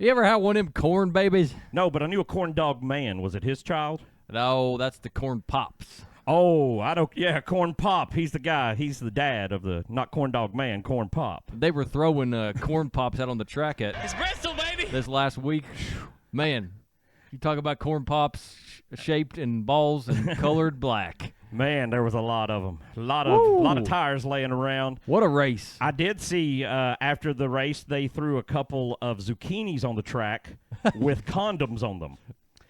You ever had one of them corn babies? No, but I knew a corn dog man. Was it his child? No, that's the corn pops. Oh, I don't. Yeah, Corn Pop. He's the guy. He's the dad of the not Corn Dog Man, Corn Pop. They were throwing corn pops out on the track It's Bristol, baby. this last week. Man, you talk about corn pops shaped in balls and colored black. Man, there was a lot of them. A lot of tires laying around. What a race! I did see after the race they threw a couple of zucchinis on the track with condoms on them.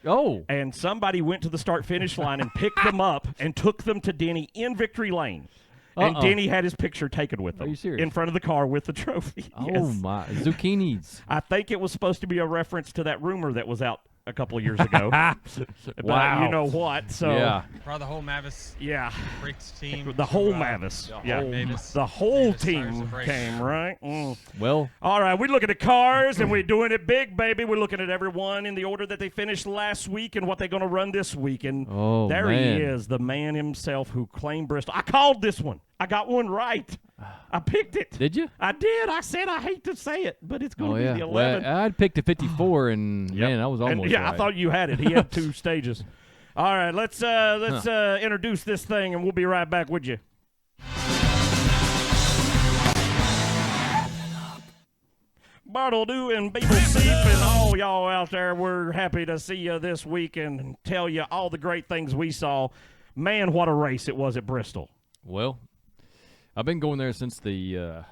Oh, And somebody went to the start-finish line and picked them up and took them to Denny in Victory Lane. And Denny had his picture taken with them. Are you serious? In front of the car with the trophy. oh Yes. my zucchinis! I think it was supposed to be a reference to that rumor that was out a couple of years ago. But Wow. you know what? So Yeah, Brought the whole Mavis yeah. Bricks team. The whole to, Mavis. whole Yeah. Mavis. The whole Mavis Tires team and Brakes. came, right? well, All right, we're looking at cars, and we're doing it big, baby. We're looking at everyone in the order that they finished last week and what they're going to run this week. And there man. he is, the man himself who claimed Bristol. I called this one. I got one right. I picked it. did you? I did. I said I hate to say it, but it's going Oh to yeah. be the 11. Well, I'd picked a 54, and Yep. man, I was And, almost yeah, right. I thought you had it. He had two stages. All right, let's introduce this thing, and we'll be right back with you. Bartle and Beeble Seep and all y'all out there, we're happy to see you this week and tell you all the great things we saw. Man, what a race it was at Bristol. Well, I've been going there since the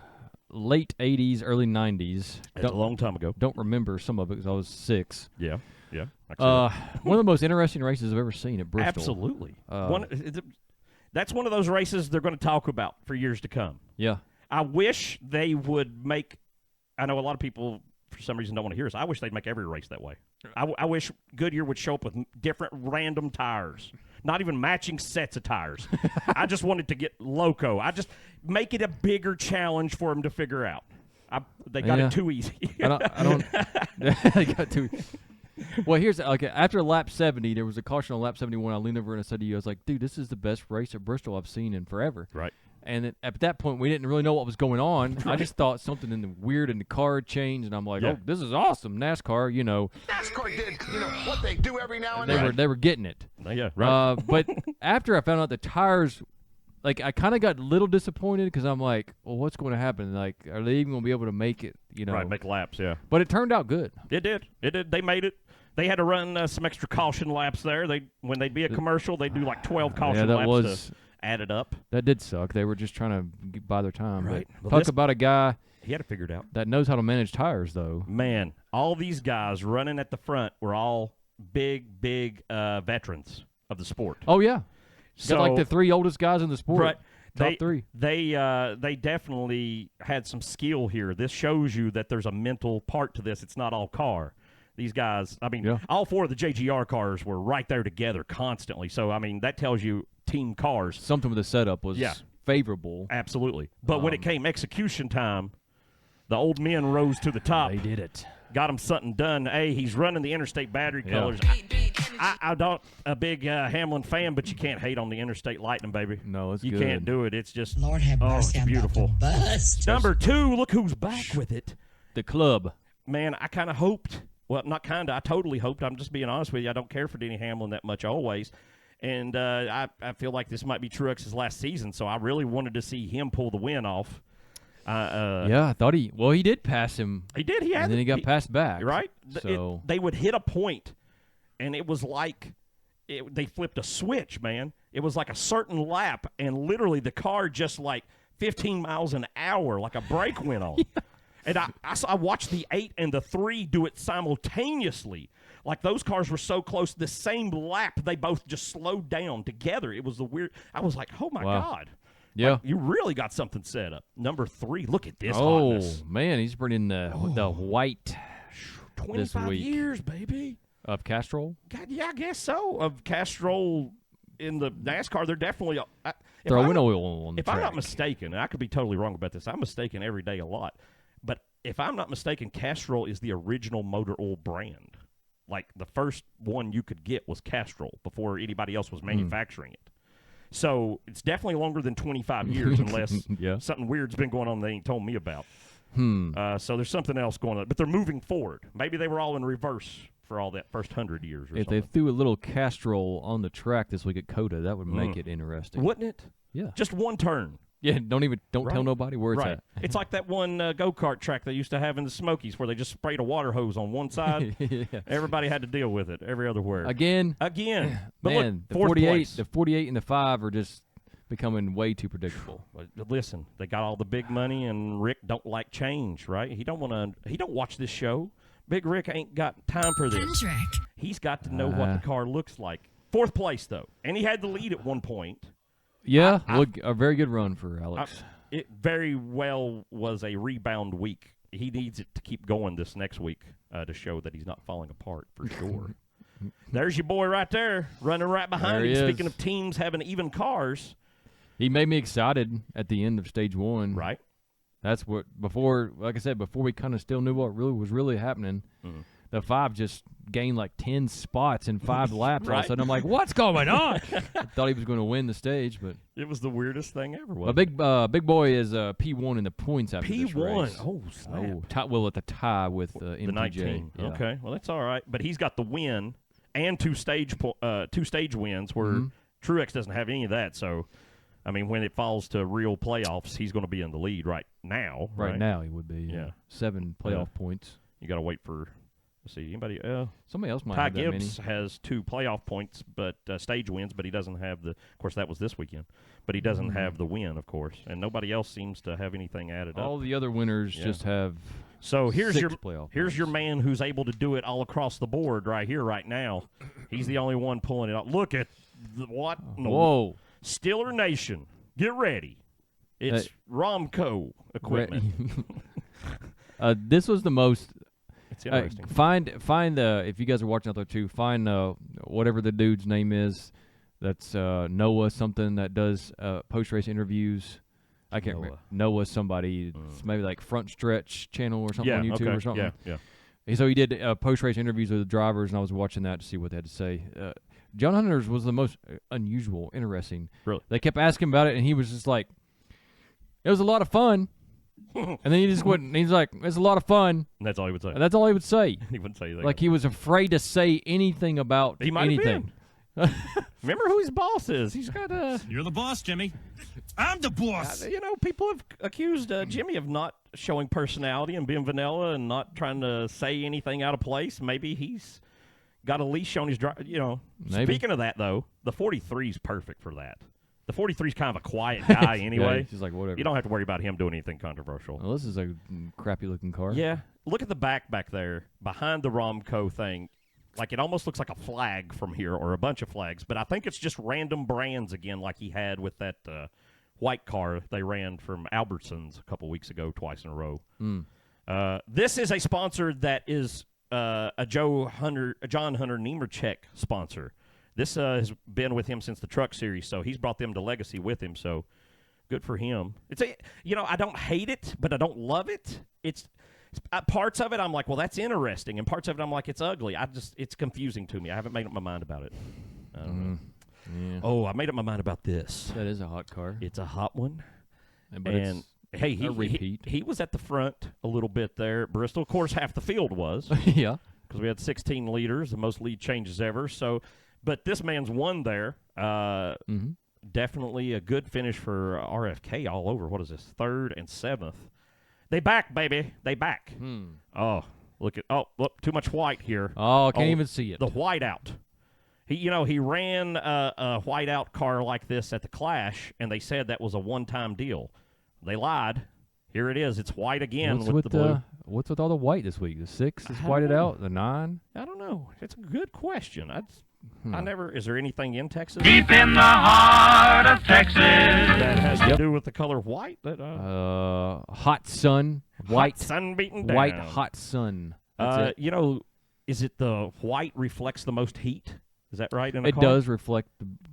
late 80s, early 90s. A long time ago. Don't remember some of it because I was 6. Yeah, yeah. One of the most interesting races I've ever seen at Bristol. Absolutely. That's one of those races they're going to talk about for years to come. Yeah. I wish they would make. I know a lot of people for some reason don't want to hear this. I wish they'd make every race that way. I wish Goodyear would show up with different random tires, not even matching sets of tires. I just wanted to get loco. I just make it a bigger challenge for them to figure out. They got it too easy. I don't. I got too. Well, here's after lap 70, there was a caution on lap 71. I leaned over and I said to you, I was like, dude, this is the best race at Bristol I've seen in forever. Right. And at that point, we didn't really know what was going on. Right. I just thought something in the weird in the car changed, and I'm like, oh, this is awesome. NASCAR, you know. NASCAR did, what they do every now and then. They were getting it. Yeah, right. But after I found out the tires, like, I kind of got a little disappointed because I'm like, well, what's going to happen? Like, are they even going to be able to make it, you know? Right, make laps, yeah. But it turned out good. It did. They made it. They had to run some extra caution laps there. When they'd be a commercial, they'd do like 12 caution laps to add it up. That did suck. They were just trying to buy their time. Right. But talk about a guy he had it figured out. That knows how to manage tires, though. Man, all these guys running at the front were all big veterans of the sport. Oh, yeah. So, got like the 3 oldest guys in the sport. Right. Top 3. They definitely had some skill here. This shows you that there's a mental part to this. It's not all car. These guys, I mean, all 4 of the JGR cars were right there together constantly. So, I mean, that tells you team cars. Something with the setup was favorable. Absolutely. But when it came execution time, the old men rose to the top. They did it. Got him something done. Hey, he's running the Interstate battery colors. I'm not a big Hamlin fan, but you can't hate on the Interstate Lightning, baby. No, it's you good. You can't do it. It's just, Lord have mercy, it's beautiful. Number 2, look who's back with it. The club. Man, I kind of hoped. Well, not kind of. I totally hoped. I'm just being honest with you. I don't care for Denny Hamlin that much always. And I feel like this might be Truex's last season, so I really wanted to see him pull the win off. I thought he did pass him. He did. He had and then he got passed back. Right? So they would hit a point, and it was like they flipped a switch, man. It was like a certain lap, and literally the car just like 15 miles an hour, like a brake went on. And I watched the 8 and the 3 do it simultaneously. Like those cars were so close, the same lap, they both just slowed down together. It was the weird. I was like, oh, my God. Yeah. Like, you really got something set up. Number 3, look at this hotness. Oh, man, he's bringing the white 25 years, baby. Of Castrol? God, yeah, I guess so. Of Castrol in the NASCAR, they're definitely throwing oil on the track. If I'm not mistaken, and I could be totally wrong about this, I'm mistaken every day a lot. But if I'm not mistaken, Castrol is the original motor oil brand. Like the first one you could get was Castrol before anybody else was manufacturing it. So it's definitely longer than 25 years unless something weird's been going on they ain't told me about. So there's something else going on. But they're moving forward. Maybe they were all in reverse for all that first 100 years or if something. they threw a little Castrol on the track this week at COTA, that would make it interesting. Wouldn't it? Yeah. Just one turn. Yeah, don't Right. tell nobody where it's Right. at. It's like that one go-kart track they used to have in the Smokies where they just sprayed a water hose on one side. Yeah. Everybody had to deal with it every other where. Again. But Man, look, the fourth 48, place. the 48 and the 5 are just becoming way too predictable. But listen, they got all the big money, and Rick don't like change, right? He don't watch this show. Big Rick ain't got time for this. He's got to know what the car looks like. Fourth place, though. And he had the lead at one point. Yeah, a very good run for Alex. It very well was a rebound week. He needs it to keep going this next week to show that he's not falling apart for sure. There's your boy right there, running right behind him. Speaking of teams having even cars. He made me excited at the end of stage 1. Right. That's what, like I said, before we kind of still knew what was really happening, the 5 just gained like 10 spots in 5 laps. All of a sudden, I'm like, what's going on? I thought he was going to win the stage, but it was the weirdest thing ever. A big boy is P1 in the points after this P1. race. Oh, snap. At the tie with MPJ. The 19. Yeah. Okay, well, that's all right. But he's got the win and two stage wins where Truex doesn't have any of that. So, I mean, when it falls to real playoffs, he's going to be in the lead right now. Right now, he would be. Yeah. 7 playoff points. You got to wait for. Let's see, anybody? Somebody else might Ty have that many. Gibbs has 2 playoff points, but stage wins, but he doesn't have the. Of course, that was this weekend, but he doesn't have the win, of course, and nobody else seems to have anything added up. All the other winners just have. So here's 6 your playoff here's points. your man who's able to do it all across the board right here, right now. He's the only one pulling it up. Look at what? No, Whoa. Stiller Nation, get ready. It's Romco equipment. This was the most. It's interesting. Find if you guys are watching out there too, find whatever the dude's name is. That's Noah something that does post race interviews. I can't remember. Noah somebody. It's maybe like Front Stretch channel or something on YouTube or something. Yeah. And so he did post race interviews with the drivers, and I was watching that to see what they had to say. John Hunter's was the most unusual, interesting. Really? They kept asking about it, and he was just like, "It was a lot of fun." And then he just went, and he's like, "It's a lot of fun." And that's all he would say. And that's all he would say. He wouldn't say anything. Like he was afraid to say anything about He might have anything. Remember who his boss is. He's got a. You're the boss, Jimmy. I'm the boss. People have accused Jimmy of not showing personality and being vanilla and not trying to say anything out of place. Maybe he's got a leash on his drive. Maybe. Speaking of that, though, the 43 is perfect for that. The 43 is kind of a quiet guy anyway. Yeah, he's like, whatever. You don't have to worry about him doing anything controversial. Well, this is a crappy-looking car. Yeah. Look at the back there behind the Romco thing. Like, it almost looks like a flag from here or a bunch of flags, but I think it's just random brands again like he had with that white car they ran from Albertsons a couple weeks ago twice in a row. This is a sponsor that is a John Hunter Nemechek sponsor. This has been with him since the Truck Series, so he's brought them to Legacy with him, so good for him. I don't hate it, but I don't love it. It's parts of it I'm like, well, that's interesting, and parts of it I'm like, it's ugly. It's confusing to me. I haven't made up my mind about it. I don't know. Yeah. Oh, I made up my mind about this. That is a hot car. It's a hot one. But And hey, a repeat. he was at the front a little bit there at Bristol. Of course, half the field was yeah. because we had 16 leaders, the most lead changes ever. So, but this man's won there. Definitely a good finish for RFK all over. What is this? 3rd and 7th. They back, baby. They back. Oh, look, too much white here. Oh, I can't even see it. The whiteout. He ran a whiteout car like this at the Clash, and they said that was a one-time deal. They lied. Here it is. It's white again with the blue. What's with all the white this week? The 6 is whited out. The 9. I don't know. It's a good question. I never. Is there anything in Texas Deep in the heart of Texas. that has to do with the color white? That Hot sun. White. hot sun beating down. White hot sun. That's it. Is it the white reflects the most heat? Is that right? In a It car? does reflect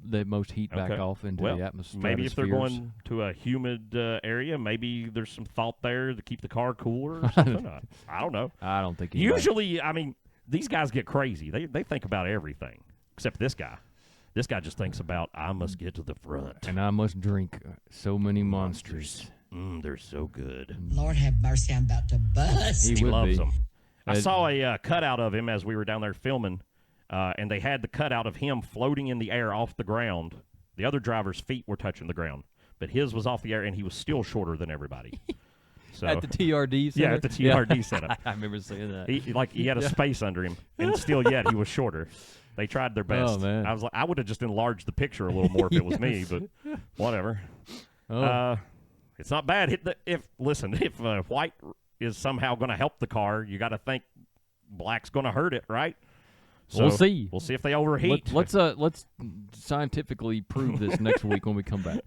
the most heat back Okay. off into Well, the atmosphere. maybe if they're going to a humid area, maybe there's some thought there to keep the car cooler or something. I don't know. I don't think Usually, I mean, these guys get crazy. They think about everything, except this guy. This guy just thinks about, I must get to the front. And I must drink so many monsters. They're so good. Lord have mercy, I'm about to bust. He loves them. I Uh, saw a cutout of him as we were down there filming, and they had the cutout of him floating in the air off the ground. The other driver's feet were touching the ground, but his was off the air, and he was still shorter than everybody. So, at the TRD center? Yeah, at the TRD setup. I remember seeing that. He had a space under him, and still yet he was shorter. They tried their best. Oh, man. I was like, I would have just enlarged the picture a little more if it was me, but whatever. Oh. It's not bad. If white is somehow going to help the car, you got to think black's going to hurt it, right? So we'll see. We'll see if they overheat. Let's scientifically prove this next week when we come back.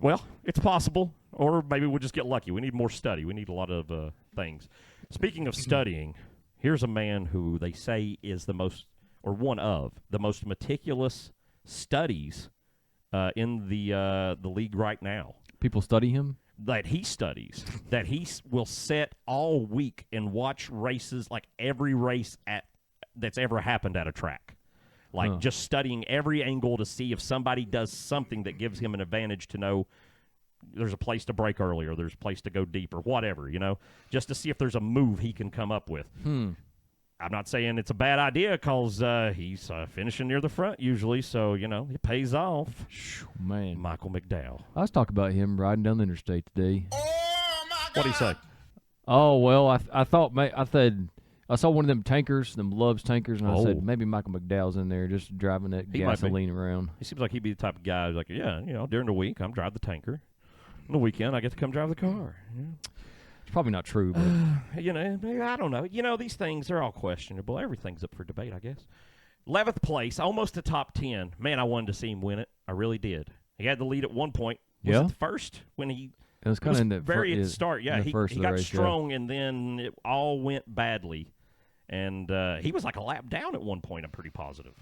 Well, it's possible, or maybe we'll just get lucky. We need more study. We need a lot of things. Speaking of studying, here's a man who they say is the most, or one of the most meticulous studies in the league right now. People study him? That he studies, that he will sit all week and watch races, like every race that's ever happened at a track. Like just studying every angle to see if somebody does something that gives him an advantage to know there's a place to break earlier, there's a place to go deeper, whatever, just to see if there's a move he can come up with. I'm not saying it's a bad idea because he's finishing near the front usually, so, it pays off. Man. Michael McDowell. I was talking about him riding down the interstate today. What'd he say? Oh, well, I saw one of them tankers, them Loves tankers, and I said, maybe Michael McDowell's in there just driving that gasoline around. He seems like he'd be the type of guy who's like, during the week, I'm driving the tanker. On the weekend, I get to come drive the car. Yeah. It's probably not true, but I don't know. These things are all questionable. Everything's up for debate, I guess. 11th place, almost a top 10. Man, I wanted to see him win it. I really did. He had the lead at one point. Was it the first when he? It was kind of in the very at the start. Yeah, he got race, strong, and then it all went badly. And he was like a lap down at one point. I'm pretty positive.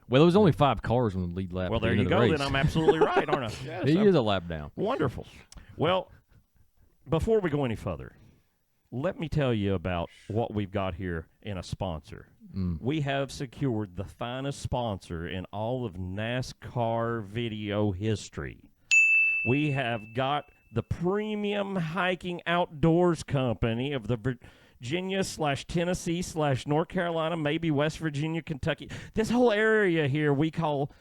Well, there was only 5 cars on the lead lap. Well, there you go. Then I'm absolutely right, aren't I? Yeah, he is a lap down. Wonderful. Well, before we go any further, let me tell you about what we've got here in a sponsor. We have secured the finest sponsor in all of NASCAR video history. We have got the premium hiking outdoors company of the Virginia/Tennessee/North Carolina, maybe West Virginia, Kentucky. This whole area here we call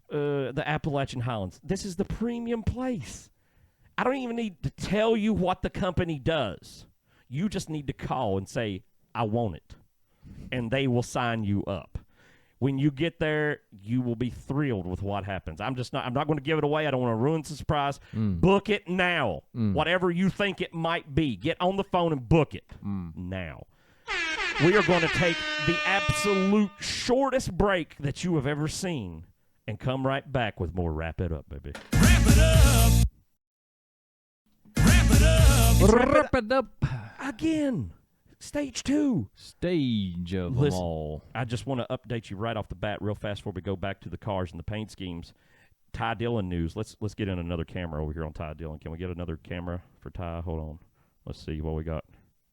the Appalachian Highlands. This is the premium place. I don't even need to tell you what the company does. You just need to call and say, I want it. And they will sign you up. When you get there, you will be thrilled with what happens. I'm not going to give it away. I don't want to ruin the surprise. Book it now. Whatever you think it might be. Get on the phone and book it now. We are going to take the absolute shortest break that you have ever seen and come right back with more Wrap It Up, baby. Wrap it up. Wrap it up. Wrap it up. Again. Stage 2. Stage of them all. I just want to update you right off the bat real fast before we go back to the cars and the paint schemes. Ty Dillon news. Let's get in another camera over here on Ty Dillon. Can we get another camera for Ty? Hold on. Let's see what we got.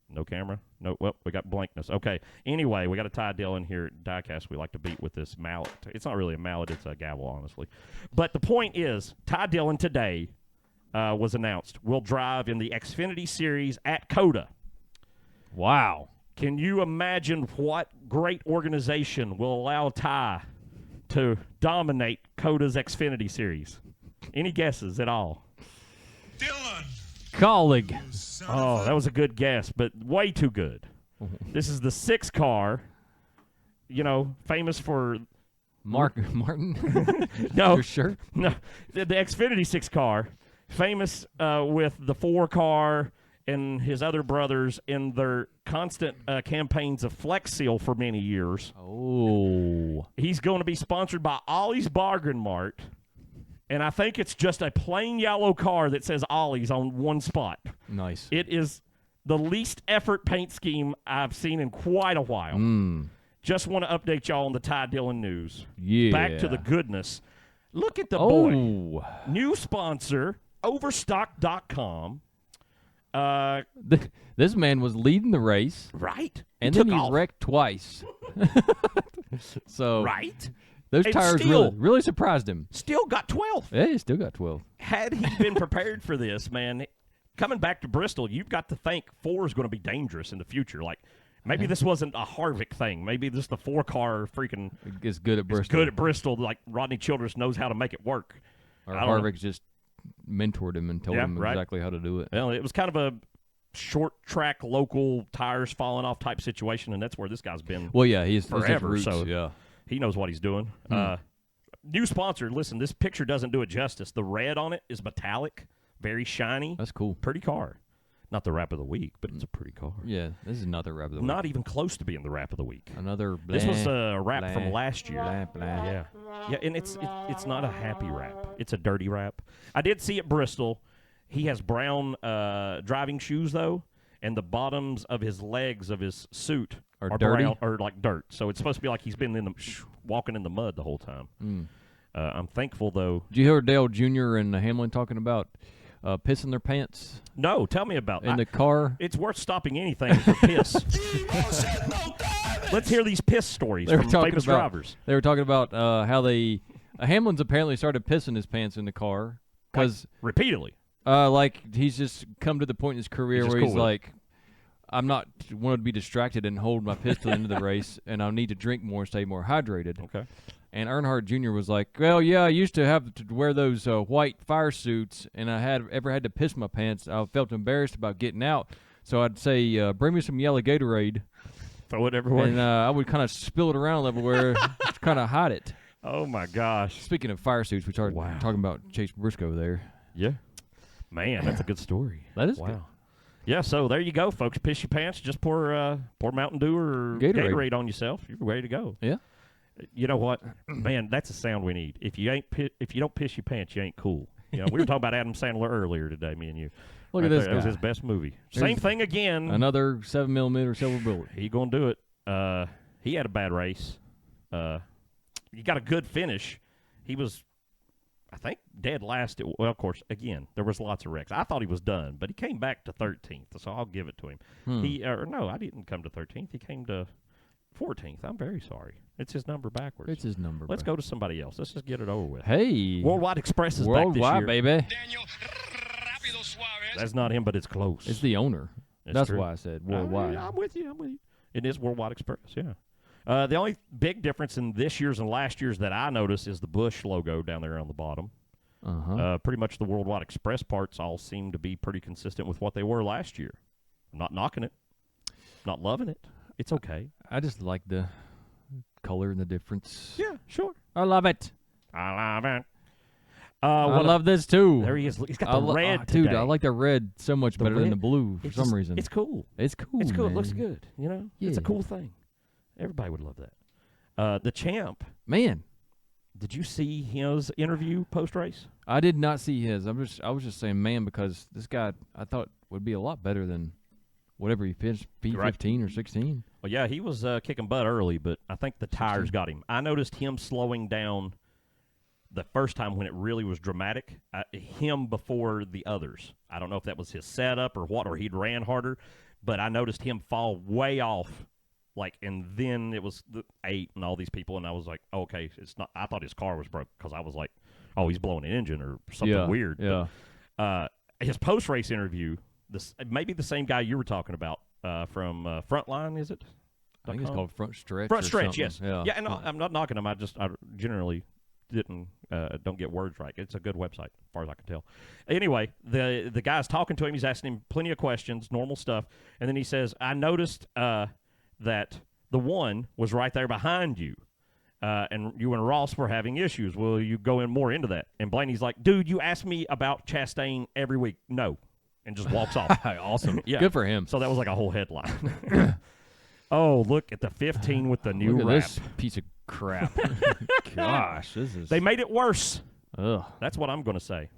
No camera? No. Well, we got blankness. Okay. Anyway, we got a Ty Dillon here at Diecast we like to beat with this mallet. It's not really a mallet. It's a gavel, honestly. But the point is, Ty Dillon today was announced. Will drive in the Xfinity Series at COTA. Wow. Can you imagine what great organization will allow Ty to dominate COTA's Xfinity Series? Any guesses at all? Dillon. Colleague. Oh, that was a good guess, but way too good. This is the 6 car, famous for... Martin? No. You're sure? No. The Xfinity 6 car, famous with the 4 car... and his other brothers in their constant campaigns of Flex Seal for many years. Oh. He's going to be sponsored by Ollie's Bargain Mart, and I think it's just a plain yellow car that says Ollie's on one spot. Nice. It is the least effort paint scheme I've seen in quite a while. Just want to update y'all on the Ty Dillon news. Yeah. Back to the goodness. Look at the boy. New sponsor, Overstock.com. This man was leading the race, right? And then he wrecked twice. So right, those tires really surprised him. Still got 12th. Yeah, he still got 12. Had he been prepared for this, man, coming back to Bristol, you've got to think 4 is going to be dangerous in the future. Like, maybe this wasn't a Harvick thing. Maybe this the 4-car freaking is good at Bristol. is good at Bristol. Like Rodney Childress knows how to make it work. Or Harvick just mentored him and told him exactly how to do it. Well, it was kind of a short track, local tires falling off type situation, and that's where this guy's been. Well, yeah, he's forever. Roots, so yeah, he knows what he's doing. New sponsor. Listen, this picture doesn't do it justice. The red on it is metallic, very shiny. That's cool. Pretty car. Not the wrap of the week, but it's a pretty car. Yeah, this is another wrap of the week. Not even close to being the wrap of the week. Another. This was a wrap from last year. Yeah, and it's not a happy wrap. It's a dirty wrap. I did see at Bristol. He has brown driving shoes though, and the bottoms of his legs of his suit are dirty, brown, or like dirt. So it's supposed to be like he's been in the walking in the mud the whole time. I'm thankful though. Did you hear Dale Jr. and Hamlin talking about pissing their pants? No, tell me about in the car. It's worth stopping anything for piss. Let's hear these piss stories from famous drivers. They were talking about how they Hamlin's apparently started pissing his pants in the car because repeatedly. Like he's just come to the point in his career where he's like, I'm not wanted to be distracted and hold my piss to the end of the race, and I need to drink more and stay more hydrated. Okay. And Earnhardt Jr. was like, well, yeah, I used to have to wear those white fire suits, and I had to piss my pants. I felt embarrassed about getting out, so I'd say, bring me some yellow Gatorade. Throw it everywhere. And I would kind of spill it around everywhere to kind of hide it. Oh, my gosh. Speaking of fire suits, we started talking about Chase Briscoe there. Yeah. Man, that's a good story. That is good. Yeah, so there you go, folks. Piss your pants. Just pour Mountain Dew or Gatorade on yourself. You're ready to go. Yeah. You know what, man? That's a sound we need. If you don't piss your pants, you ain't cool. You know, we were talking about Adam Sandler earlier today, me and you. Look at this guy. It was his best movie. Same thing again. Another 7mm silver bullet. He gonna do it. He had a bad race. He got a good finish. He was, I think, dead last. Well, of course, again, there was lots of wrecks. I thought he was done, but he came back to 13th, so I'll give it to him. No, I didn't come to 13th. He came to 14th. I'm very sorry. It's his number backwards. It's his number. Let's go to somebody else. Let's just get it over with. Hey. Worldwide Express is back this year. Worldwide, baby. That's not him, but it's close. It's the owner. That's true. why I said worldwide. I'm with you. It is Worldwide Express, yeah. The only big difference in this year's and last year's that I noticed is the Bush logo down there on the bottom. Pretty much the Worldwide Express parts all seem to be pretty consistent with what they were last year. I'm not knocking it. Not loving it. It's okay. I just like the color and the difference. Yeah, sure. I love it. I love it. I love this too. There he is. He's got the red dude, today. I like the red so much better than the blue for some reason. It's cool. It's cool. It's cool. Man. It looks good. You know? Yeah. It's a cool thing. Everybody would love that. The Champ. Man. Did you see his interview post-race? I did not see his. I was just saying man because this guy I thought would be a lot better than whatever he finished, P15 or 16. Well, yeah, he was kicking butt early, but I think the tires got him. I noticed him slowing down the first time when it really was dramatic, him before the others. I don't know if that was his setup or what, or he'd ran harder, but I noticed him fall way off. And then it was the 8 and all these people, and I was like, oh, okay, it's not. I thought his car was broke because I was like, oh, he's blowing an engine or something weird. Yeah. But, his post-race interview, maybe the same guy you were talking about from Frontline, is it? I think it's called Front Stretch. Front or Stretch, something. yes. Yeah, and I'm not knocking him. I generally don't get words right. It's a good website, as far as I can tell. Anyway, the guy's talking to him. He's asking him plenty of questions, normal stuff, and then he says, I noticed that the one was right there behind you, and you and Ross were having issues. Will you go in more into that? And Blaney's like, dude, you ask me about Chastain every week. No. And just walks off. Awesome. Yeah. Good for him. So that was like a whole headline. Oh, look at the 15 with the new look at wrap. this piece of crap. Gosh, this is... They made it worse. Ugh. That's what I'm going to say.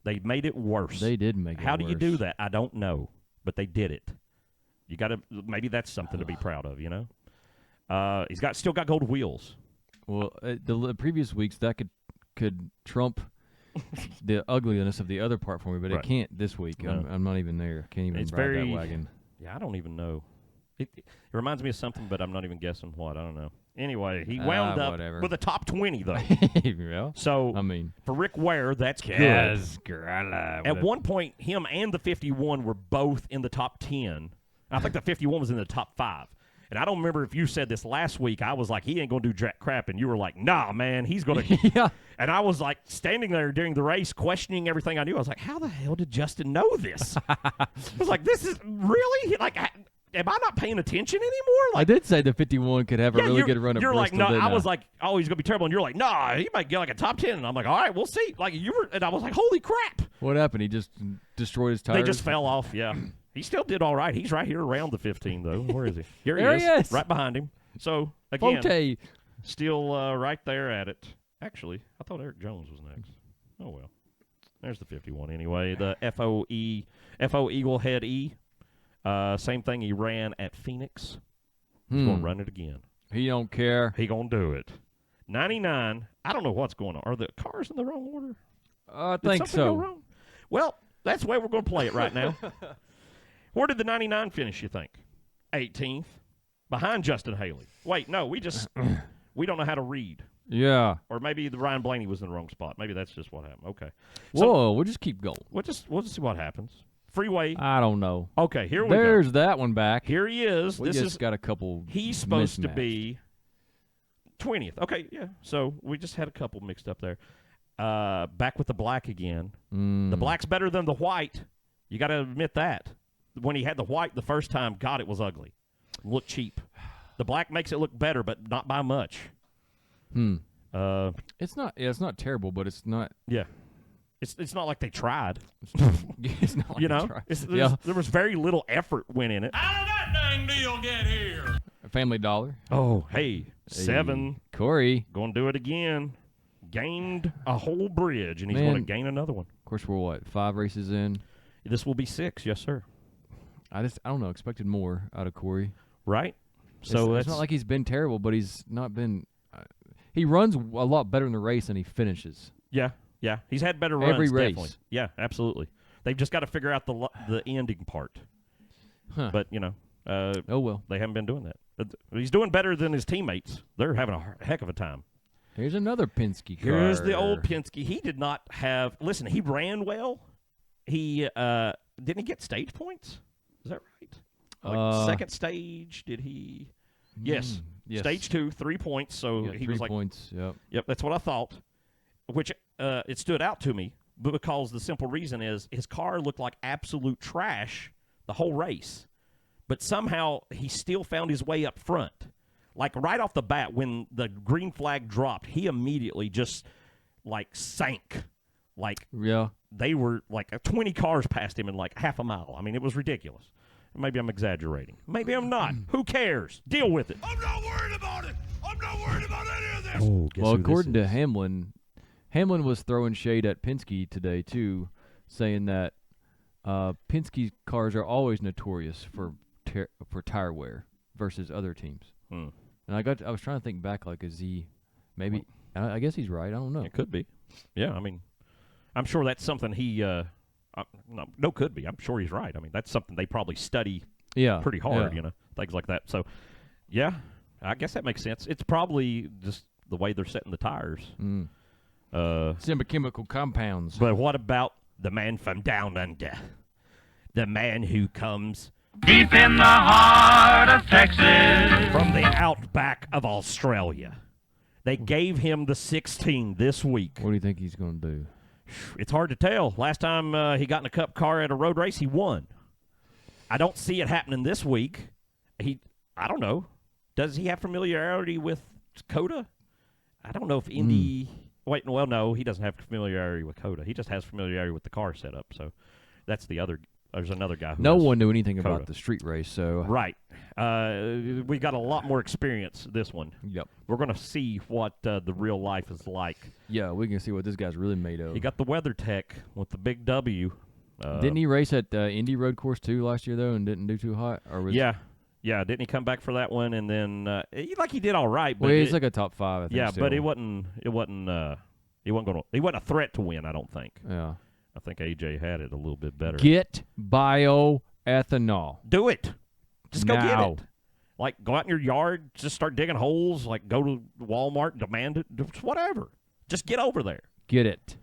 They made it worse. They did make it How worse. do you do that? I don't know, but they did it. You got to maybe that's something to be proud of, you know. He's still got gold wheels. Well, the previous weeks that could trump the ugliness of the other part for me, but it can't this week. No. I'm not even there. Can't even ride that wagon. Yeah, I don't even know. It reminds me of something, but I'm not even guessing what. I don't know. Anyway, he wound up whatever. with a top 20, though. Yeah. So, I mean, for Rick Ware, that's good. At one point, him and the 51 were both in the top 10. I think the 51 was in the top 5. And I don't remember if you said this last week. I was like, he ain't going to do jack crap. And you were like, nah, man, he's going to. Yeah. And I was like standing there during the race questioning everything I knew. I was like, how the hell did Justin know this? I was like, this is really? Like, am I not paying attention anymore? Like, I did say the 51 could have a really good run at You're Bristol. like, no, I was like, oh, he's going to be terrible. And you're like, nah, he might get like a top 10. And I'm like, all right, we'll see. Like, you were, and I was like, holy crap. What happened? He just destroyed his tires? They just fell off, yeah. He still did all right. He's right here around the 15, though. Where is he? Here There he he is. right behind him. So, again, Forte. still right there at it. Actually, I thought Eric Jones was next. Oh, well. There's the 51 anyway. The FO Eagle Head E. Same thing he ran at Phoenix. He's going to run it again. He don't care. He going to do it. 99. I don't know what's going on. Are the cars in the wrong order? I Did think something go so. wrong? Well, that's the way we're going to play it right now. Where did the 99 finish, you think? 18th. Behind Justin Haley. Wait, no, we don't know how to read. Yeah. Or maybe the Ryan Blaney was in the wrong spot. Maybe that's just what happened. Okay. Whoa, we'll just keep going. We'll just see what happens. Freeway. I don't know. Okay, here we go. There's that one back. Here he is. We This just is got a couple. he's supposed to mismatched. be 20th. Okay, yeah. So we just had a couple mixed up there. Back with the black again. The black's better than the white. You got to admit that. When he had the white the first time, God, it was ugly. Looked cheap. The black makes it look better, but not by much. It's not. Yeah, it's not terrible, but it's not. Yeah. It's not like they tried. It's not. Like You know? yeah. There was very little effort went in it. How did that dang deal get here? Family Dollar. Oh, hey. 7. Corey. Going to do it again. Gained a whole bridge, and he's Man. going to gain another one. Of course, we're what 5 races in. This will be 6, yes, sir. I don't know. Expected more out of Corey. Right? So it's not like he's been terrible, but he's not been. He runs a lot better in the race than he finishes. Yeah. He's had better runs. Every race. Definitely. Yeah, absolutely. They've just got to figure out the ending part. Huh. But, you know, Oh well. they haven't been doing that. But he's doing better than his teammates. They're having a heck of a time. Here's another Penske car. Here's the old Penske. He did not have. Listen, he ran well. He didn't he get stage points? Is that right? Like second stage? Did he? Yes. Yes. Stage 2, 3 points. So Yeah, he 3 was like, points. Yep. yep, that's what I thought. Which it stood out to me because the simple reason is his car looked like absolute trash the whole race, but somehow he still found his way up front. Like right off the bat, when the green flag dropped, he immediately just like sank. Like Yeah. they were like 20 cars passed him in like half a mile. I mean, it was ridiculous. Maybe I'm exaggerating. Maybe I'm not. Who cares? Deal with it. I'm not worried about it. I'm not worried about any of this. Oh, Well, according to Hamlin was throwing shade at Penske today too, saying that Penske cars are always notorious for tire wear versus other teams. Hmm. And I was trying to think back, like, is he maybe? I guess he's right. I don't know. It could be. Yeah, I mean, I'm sure that's something he. No, could be. I'm sure he's right. I mean, that's something they probably study pretty hard, you know, things like that. So, yeah, I guess that makes sense. It's probably just the way they're setting the tires. Chemical compounds. But what about the man from down under? The man who comes Deep in the heart of Texas. from the outback of Australia. They gave him the 16 this week. What do you think he's going to do? It's hard to tell. Last time he got in a cup car at a road race, he won. I don't see it happening this week. I don't know. Does he have familiarity with COTA? I don't know if Indy. Wait, well, no, he doesn't have familiarity with COTA. He just has familiarity with the car setup. So that's the other. There's another guy who. No has one knew anything COTA. about the street race, so Right. We got a lot more experience this one. Yep. We're going to see what the real life is like. Yeah, we can see what this guy's really made of. He got the weather tech with the big W. Didn't he race at Indy Road Course too last year though, and didn't do too hot? Or was Yeah. Didn't he come back for that one? And then he did all right. But Well, he's like a top 5. I think. yeah, still. but he wasn't a threat to win. I don't think. Yeah. I think AJ had it a little bit better. Get bioethanol. Do it. Just go now. get it. Like, go out in your yard, just start digging holes, like go to Walmart, demand it, just whatever. Just get over there. Get it.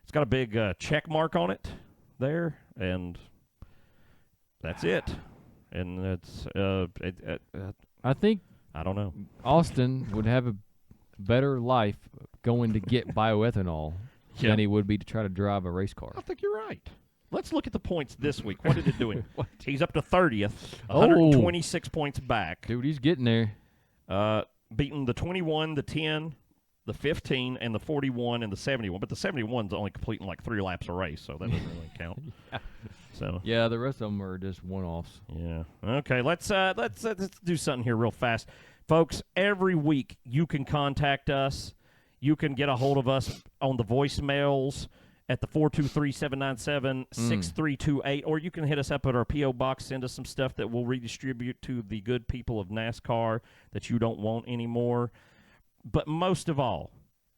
It's got a big check mark on it there, and that's it. And it's, I think I don't know. Austin would have a better life going to get bioethanol than he would be to try to drive a race car. I think you're right. Let's look at the points this week. What did it do? He's up to 30th, Oh. 126 points back. Dude, he's getting there. Beating the 21, the 10, the 15, and the 41, and the 71. But the 71's only completing like 3 laps a race, so that doesn't really count. So Yeah, the rest of them are just one-offs. yeah. Okay, let's do something here real fast. Folks, every week you can contact us. You can get a hold of us on the voicemails at the 423-797-6328, or you can hit us up at our P.O. Box, send us some stuff that we'll redistribute to the good people of NASCAR that you don't want anymore. But most of all,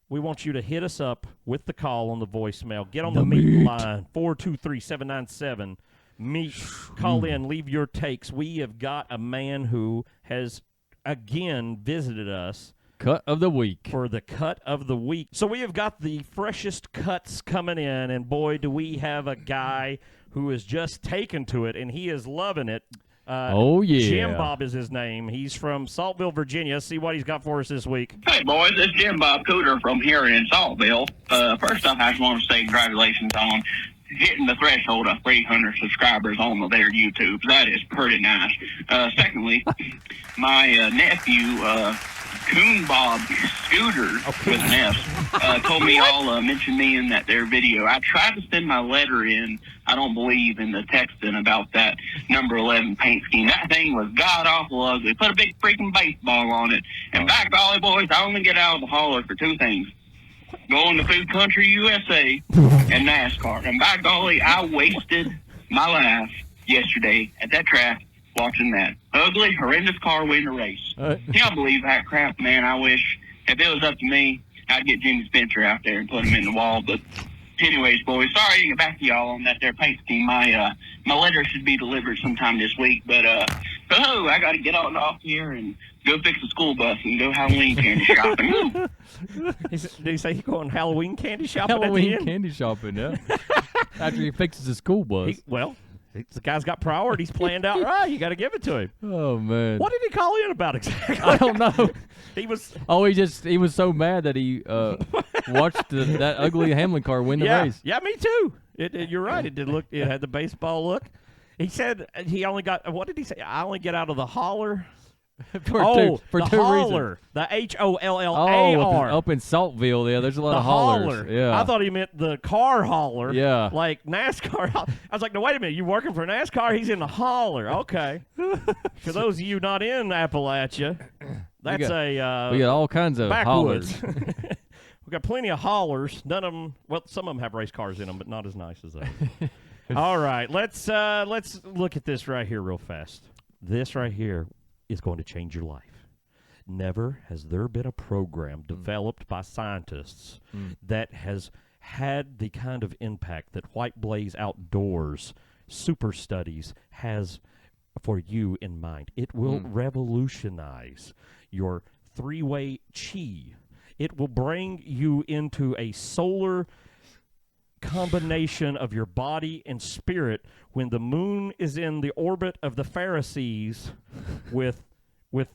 we want you to hit us up with the call on the voicemail. Get on the meet line, 423-797-MEET. Call in, leave your takes. We have got a man who has, again, visited us Cut of the week. for the cut of the week. So we have got the freshest cuts coming in, and boy, do we have a guy who is just taken to it, and he is loving it. Oh, yeah. Jim Bob is his name. He's from Saltville, Virginia. See what he's got for us this week. Hey, boys, it's Jim Bob Cooter from here in Saltville. First off, I just want to say congratulations on hitting the threshold of 300 subscribers on their YouTube. That is pretty nice. Secondly, my nephew, Coon Bob Scooter with an S, told me y'all mentioned me in their video. I tried to send my letter in. I don't believe in the texting about that number 11 paint scheme. That thing was god-awful ugly. Put a big freaking baseball on it. And by golly, boys, I only get out of the holler for 2 things. Going to Food Country USA and NASCAR. And by golly, I wasted my life yesterday at that track watching that ugly, horrendous car win the race. Can't believe that crap, man. I wish if it was up to me, I'd get Jimmy Spencer out there and put him in the wall. But anyways, boys, sorry to get back to y'all on that there paint scheme. My letter should be delivered sometime this week. But I got to get on off here and go fix the school bus and go Halloween candy shopping. Did he say he's going Halloween candy shopping at the Halloween end? candy shopping, yeah. After he fixes the school bus. The guy's got priorities planned out right. You got to give it to him. Oh, man. What did he call in about exactly? I don't know. He was he was so mad that he watched that ugly Hamlin car win the race. Yeah, me too. You're right. It did look. It had the baseball look. He said he only got. What did he say? I only get out of the holler. For the two holler. reasons. The HOLLAR. Up in Saltville, yeah, there's a lot The of hollers. holler. Yeah. I thought he meant the car holler. Yeah. Like NASCAR. I was like, no, wait a minute. You working for NASCAR? He's in the holler. Okay. For those of you not in Appalachia, that's we got all kinds of backwoods. hollers. We got plenty of hollers. None of them. Well, some of them have race cars in them, but not as nice as those. All right, let's look at this right here real fast. This right here is going to change your life. Never has there been a program developed by scientists that has had the kind of impact that White Blaze Outdoors Super Studies has for you in mind. It will revolutionize your 3-way chi. It will bring you into a solar combination of your body and spirit when the moon is in the orbit of the Pharisees with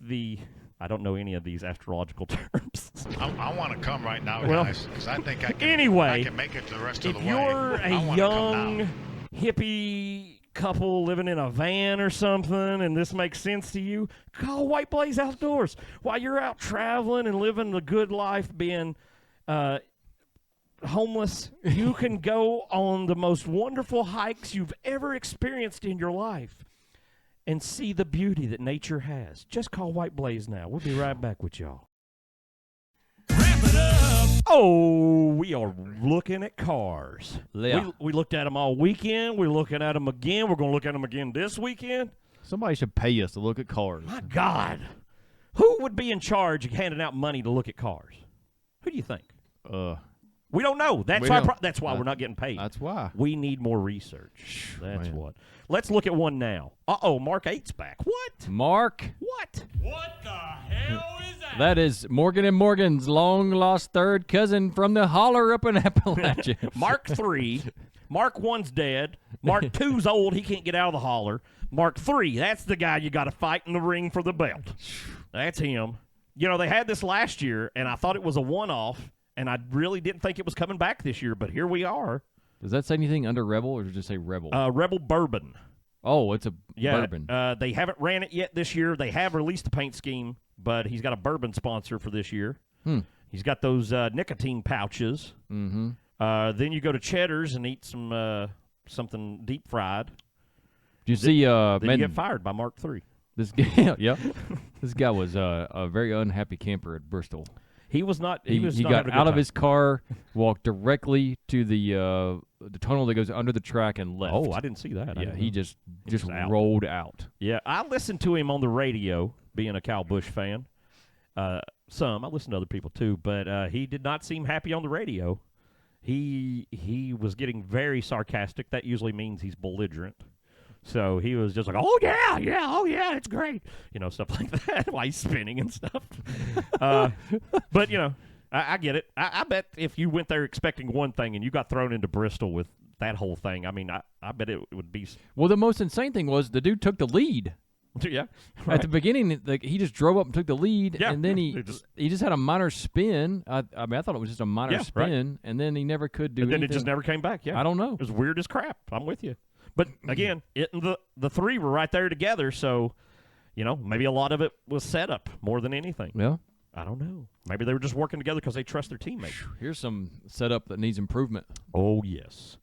the I don't know any of these astrological terms. I want to come right now, Well, guys, because I think I can. anyway, I can make it the rest of the if way. you're I a wanna come young now. hippie couple living in a van or something and this makes sense to you, call White Blaze Outdoors. While you're out traveling and living the good life being homeless, you can go on the most wonderful hikes you've ever experienced in your life and see the beauty that nature has. Just call White Blaze now. We'll be right back with y'all. Oh, we are looking at cars. Yeah. We looked at them all weekend. We're looking at them again. We're going to look at them again this weekend. Somebody should pay us to look at cars. My God. Who would be in charge of handing out money to look at cars? Who do you think? We don't know. That's We why. don't. That's why we're not getting paid. That's why. We need more research. That's Man. what. Let's look at one now. Mark 8's back. What? Mark. What? What the hell is that? That is Morgan and Morgan's long-lost third cousin from the holler up in Appalachia. Mark 3. Mark 1's dead. Mark 2's old. He can't get out of the holler. Mark 3, that's the guy you got to fight in the ring for the belt. That's him. You know, they had this last year, and I thought it was a one-off, and I really didn't think it was coming back this year, but here we are. Does that say anything under Rebel, or does it just say Rebel? Rebel Bourbon. Oh, it's a bourbon. They haven't ran it yet this year. They have released a paint scheme, but he's got a bourbon sponsor for this year. He's got those nicotine pouches. Mm-hmm. Then you go to Cheddar's and eat some something deep fried. Did you see? Then man, you get fired by Mark 3. This guy, this guy was a very unhappy camper at Bristol. He was not. He not got having a good out of time. his car, walked directly to the tunnel that goes under the track, and left. Oh, I didn't see that. Yeah, he just was out. rolled out. Yeah, I listened to him on the radio, being a Kyle Busch fan. I listened to other people too, but he did not seem happy on the radio. He was getting very sarcastic. That usually means he's belligerent. So he was just like, oh, yeah, it's great. You know, stuff like that while he's spinning and stuff. But, you know, I get it. I bet if you went there expecting one thing and you got thrown into Bristol with that whole thing, I mean, I bet it would be. Well, the most insane thing was the dude took the lead. Yeah. At the beginning, he just drove up and took the lead, Yeah. and then he just had a minor spin. I mean, I thought it was just a minor spin, and then he never could do And then anything. it just never came back, yeah. I don't know. It was weird as crap. I'm with you. But, again, it and the three were right there together, so, you know, maybe a lot of it was set up more than anything. Yeah. I don't know. Maybe they were just working together because they trust their teammates. Here's some setup that needs improvement. Oh, yes.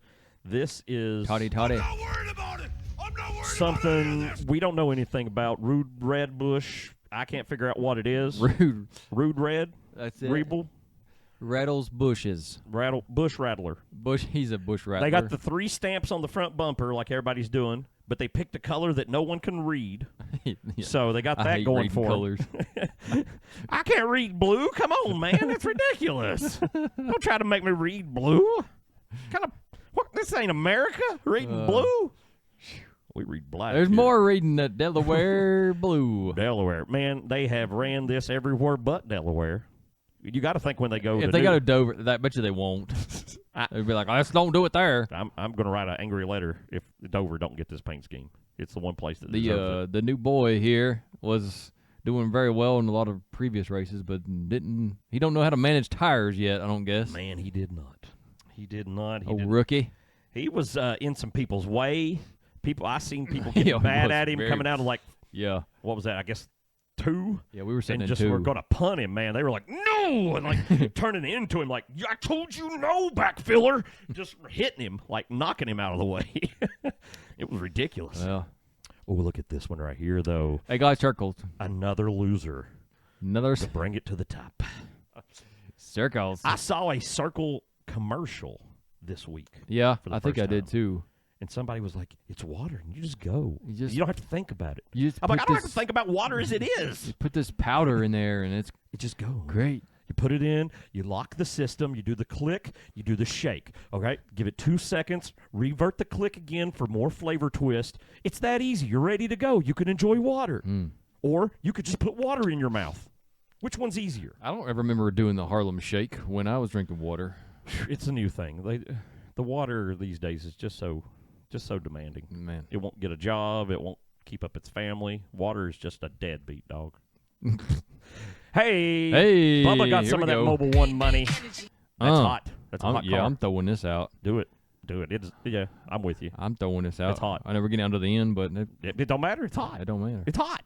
This is Toddy. I'm not worried about it. I'm not worried something about it. we don't know anything about. Rude Red Bush. I can't figure out what it is. Rude. Rude Red. That's it. Rebel. Rattles bushes. Bush Rattler. He's a bush rattler. They got the 3 stamps on the front bumper like everybody's doing, but they picked a color that no one can read. Yeah. So they got I that hate going reading for 'em. colors. I can't read blue. Come on, man. That's ridiculous. Don't try to make me read blue. What? This ain't America. Reading blue. We read black. There's here. more reading the Delaware blue. Delaware. Man, they have ran this everywhere but Delaware. You got to think when they go If to they do- go to Dover, I bet you they won't. They'd be like, let's don't do it there. I'm going to write an angry letter if Dover don't get this paint scheme. It's the one place that deserves it. The new boy here was doing very well in a lot of previous races, but he don't know how to manage tires yet, I don't guess. Man, he did not. He did not. Rookie. He was in some people's way. I seen people He getting mad was at him very- coming out of Yeah. what was that? I guess 2. Yeah, we were sitting And in just 2. were going to punt him, man. They were like, no! And like turning into him like, I told you no, backfiller. Just hitting him, like knocking him out of the way. It was ridiculous. Well, Oh, look at this one right here, though. hey, guys, circles. Another loser. Another To bring it to the top. circles. I saw a Circle commercial this week. Yeah, for the I think first I did time. too. And somebody was like, it's water, and you just go. You You don't have to think about it. You just I'm like, I put don't have to this- think about water as it is. You put this powder in there, and it's It just goes. great. You put it in, you lock the system, you do the click, you do the shake. Okay? Give it 2 seconds, revert the click again for more flavor twist. It's that easy. You're ready to go. You can enjoy water. Or you could just put water in your mouth. Which one's easier? I don't ever remember doing the Harlem Shake when I was drinking water. It's a new thing. The water these days is just so demanding. Man. It won't get a job. It won't keep up its family. Water is just a deadbeat dog. Hey, Bubba got here some we of that go. Mobile One money. That's hot. That's a hot Yeah, car. I'm throwing this out. Do it. Yeah, I'm with you. I'm throwing this out. It's hot. I never get down to the end, but It don't matter. It's hot. it don't matter. It's hot.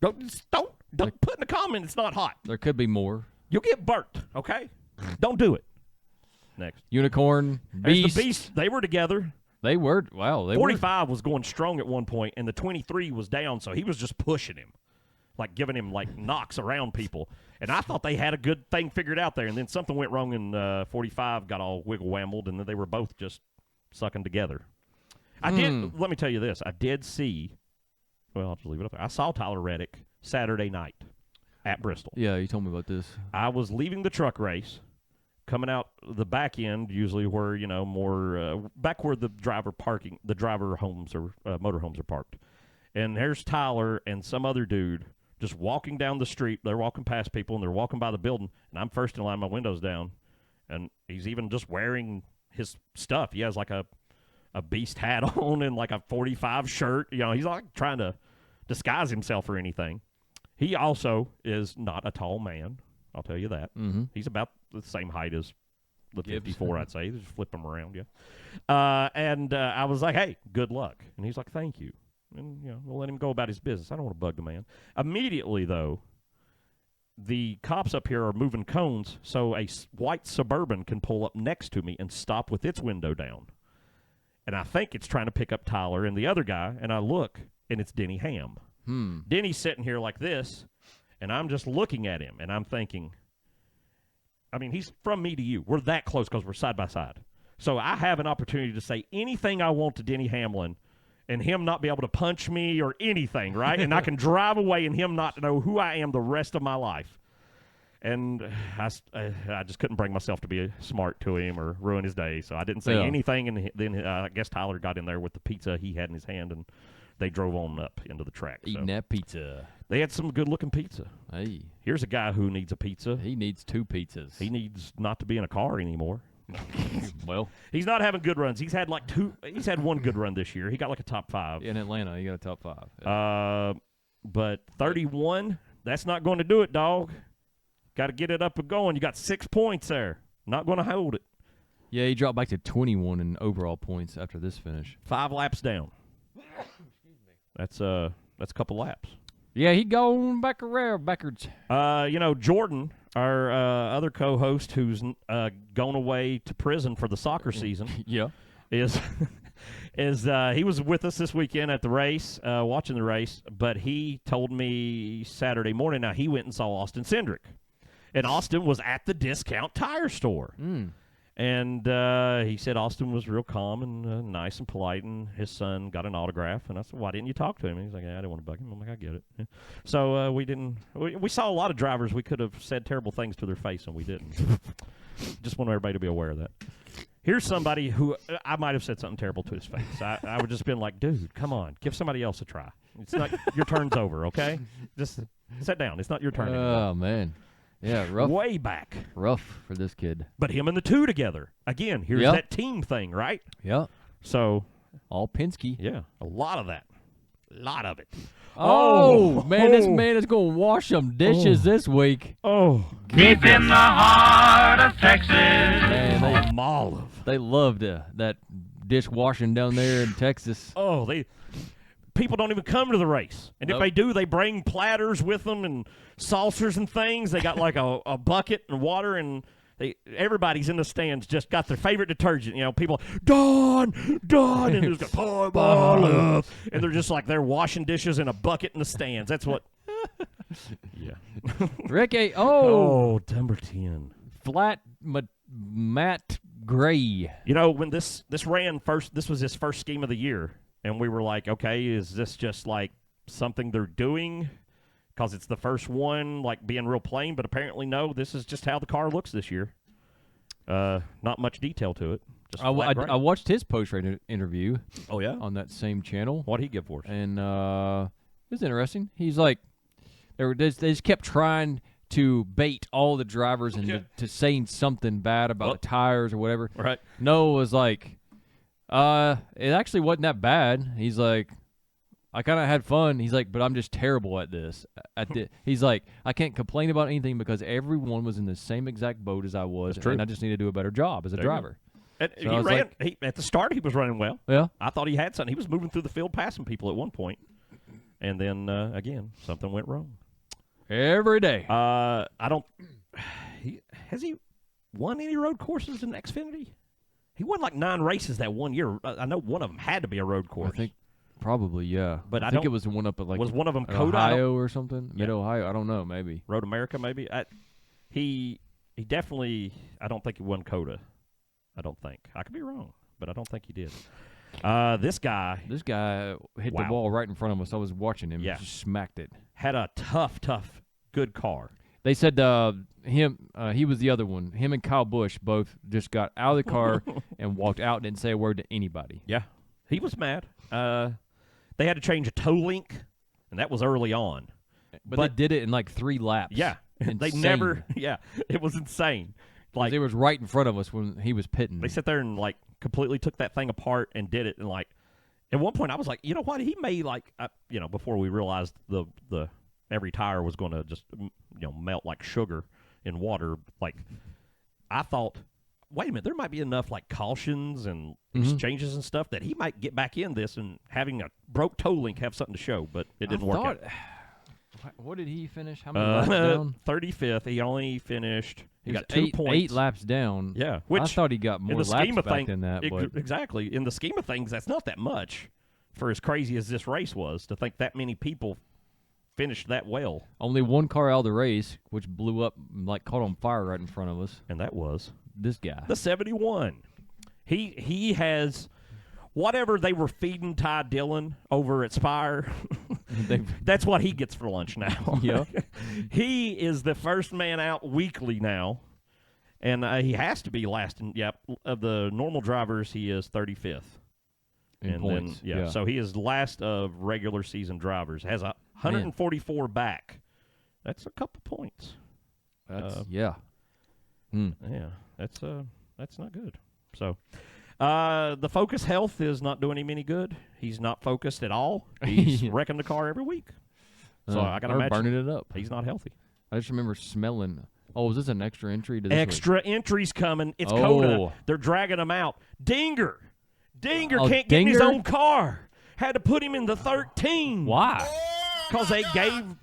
Don't put in the comment it's not hot. There could be more. You'll get burnt, okay? Don't do it. Next. Unicorn, There's Beast. the Beast. They were together. They were, wow. They 45 was going strong at one point, and the 23 was down, so he was just pushing him, like giving him like knocks around people. And I thought they had a good thing figured out there, and then something went wrong, and 45 got all wiggle-wambled, and then they were both just sucking together. Let me tell you this. I did see, well, I'll just leave it up there. I saw Tyler Reddick Saturday night at Bristol. Yeah, you told me about this. I was leaving the truck race coming out the back end, usually where, more back where the driver homes or motorhomes are parked. And there's Tyler and some other dude just walking down the street. They're walking past people, and they're walking by the building, and I'm first in line, my window's down. And he's even just wearing his stuff. He has like a beast hat on and like a 45 shirt. He's like trying to disguise himself or anything. He also is not a tall man. I'll tell you that. Mm-hmm. He's about the same height as the 54, I'd say. Just flip him around, yeah. And I was like, hey, good luck. And he's like, thank you. And, we'll let him go about his business. I don't want to bug the man. Immediately, though, the cops up here are moving cones so a white Suburban can pull up next to me and stop with its window down. And I think it's trying to pick up Tyler and the other guy, and I look, and it's Denny Ham. Denny's sitting here like this, and I'm just looking at him, and I'm thinking, he's from me to you. We're that close because we're side by side. So I have an opportunity to say anything I want to Denny Hamlin and him not be able to punch me or anything, right? And I can drive away and him not know who I am the rest of my life. And I just couldn't bring myself to be smart to him or ruin his day, so I didn't say anything. And then I guess Tyler got in there with the pizza he had in his hand, and they drove on up into the track. Eating that pizza. They had some good-looking pizza. Hey. Here's a guy who needs a pizza. He needs 2 pizzas. He needs not to be in a car anymore. Well, he's not having good runs. He's had He's had one good run this year. He got like a top 5 in Atlanta. He got a top 5. Yeah. But 31, that's not going to do it, dog. Got to get it up and going. You got 6 points there. Not going to hold it. Yeah, he dropped back to 21 in overall points after this finish. 5 laps down. That's a couple laps. Yeah, he going backwards. Jordan, our other co-host who's gone away to prison for the soccer season. Yeah. Is he was with us this weekend at the race, watching the race, but he told me Saturday morning now he went and saw Austin Cindric. And Austin was at the discount tire store. And he said Austin was real calm and nice and polite, and his son got an autograph. And I said, why didn't you talk to him? And he's like, I didn't want to bug him. I'm like, I get it. Yeah. So we didn't. We saw a lot of drivers we could have said terrible things to their face, and we didn't. Just want everybody to be aware of that. Here's somebody who I might have said something terrible to his face. I would just been like, dude, come on. Give somebody else a try. It's not your turn's over, okay? Just sit down. It's not your turn anymore. Oh, man. Yeah, rough. Way back. Rough for this kid. But him and the 2 together. Again, here's that team thing, right? Yeah. So. All Penske. Yeah, a lot of that. A lot of it. Oh, man, this man is going to wash some dishes this week. Oh. Deep in the heart of Texas. Man, Olive. They loved that dishwashing down there in Texas. Oh, people don't even come to the race. And if they do, they bring platters with them and saucers and things. They got like a bucket and water, and everybody's in the stands just got their favorite detergent. People, Dawn, and there's got Olive. And they're just like they're washing dishes in a bucket in the stands. That's what. Yeah. Ricky, number 10. Flat matte gray. When this ran first, this was his first scheme of the year. And we were like, okay, is this just like something they're doing because it's the first one, like being real plain? But apparently, no, this is just how the car looks this year. Not much detail to it. Just I watched his post-race interview. Oh, yeah? On that same channel. What'd he give for us? And it was interesting. He's like, they just kept trying to bait all the drivers into to saying something bad about the tires or whatever. Right. Noah was like, it actually wasn't that bad. He's like, I kind of had fun. He's like, but I'm just terrible at this. He's like, I can't complain about anything because everyone was in the same exact boat as I was, and I just need to do a better job as a driver. He ran at the start. He was running well. Yeah, I thought he had something. He was moving through the field, passing people at one point, and then again something went wrong. Every day. I don't. Has he won any road courses in Xfinity? He won like 9 races that one year. I know one of them had to be a road course. I think probably, yeah. But I think it was the one up at like was one of them COTA, Ohio or something, Mid-Ohio. I don't know, maybe Road America, maybe. He definitely. I don't think he won COTA. I don't think. I could be wrong, but I don't think he did. This guy hit the wall right in front of us. I was watching him. Yeah. Just smacked it. Had a tough, good car. They said he was the other one. Him and Kyle Busch both just got out of the car and walked out and didn't say a word to anybody. Yeah, he was mad. They had to change a toe link, and that was early on. But they did it in like 3 laps. Yeah, they never. Yeah, it was insane. Like it was right in front of us when he was pitting. They sat there and like completely took that thing apart and did it. And like at one point, I was like, you know what? He may like, before we realized the every tire was going to just melt like sugar in water. Like I thought, wait a minute, there might be enough like cautions and exchanges and stuff that he might get back in this and having a broke toe link have something to show. But it didn't work out. What did he finish? How many laps down? 35th. He only finished. He got 2 points. 8 laps down. Yeah, I thought he got more laps back than that. But exactly. In the scheme of things, that's not that much for as crazy as this race was. To think that many people finished that well. Only one car out of the race, which blew up, like caught on fire right in front of us. And that was this guy. The 71. He has whatever they were feeding Ty Dillon over at Spire. That's what he gets for lunch now. Yeah. He is the first man out weekly now, and he has to be last. Of the normal drivers, he is 35th. In points. Then, so he is last of regular season drivers. Has 144 back. That's a couple points. Yeah. Yeah, that's not good. So, the Focus Health is not doing him any good. He's not focused at all. He's wrecking the car every week. So I got to imagine burning it up. He's not healthy. I just remember smelling. Oh, is this an extra entry to this Extra week? entries coming. It's COTA. They're dragging him out. Dinger can't get in his own car. Had to put him in the 13. Why? Because they gave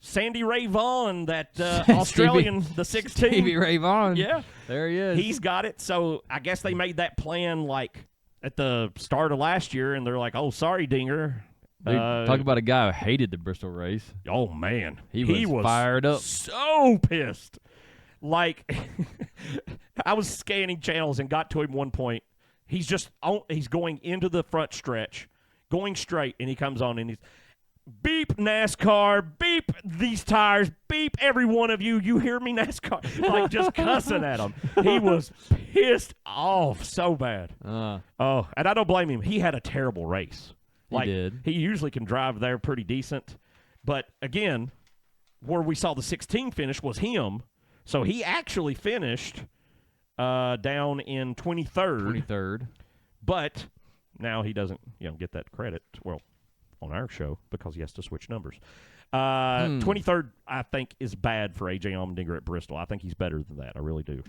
Sandy Ray Vaughan, that Australian, the 16. Stevie Ray Vaughan. Yeah. There he is. He's got it. So I guess they made that plan like at the start of last year, and they're like, oh, sorry, Dinger. Talk about a guy who hated the Bristol race. Oh, man. He was fired up. So pissed. Like, I was scanning channels and got to him one point. He's going into the front stretch, going straight, and he comes on and he's, beep NASCAR, beep these tires, beep every one of you. You hear me, NASCAR? Like just cussing at him. He was pissed off so bad. And I don't blame him. He had a terrible race. Like, he did. He usually can drive there pretty decent. But again, where we saw the 16 finish was him. So he actually finished down in 23rd. 23rd. But now he doesn't get that credit. Well, on our show because he has to switch numbers. 23rd, I think, is bad for A.J. Allmendinger at Bristol. I think he's better than that. I really do.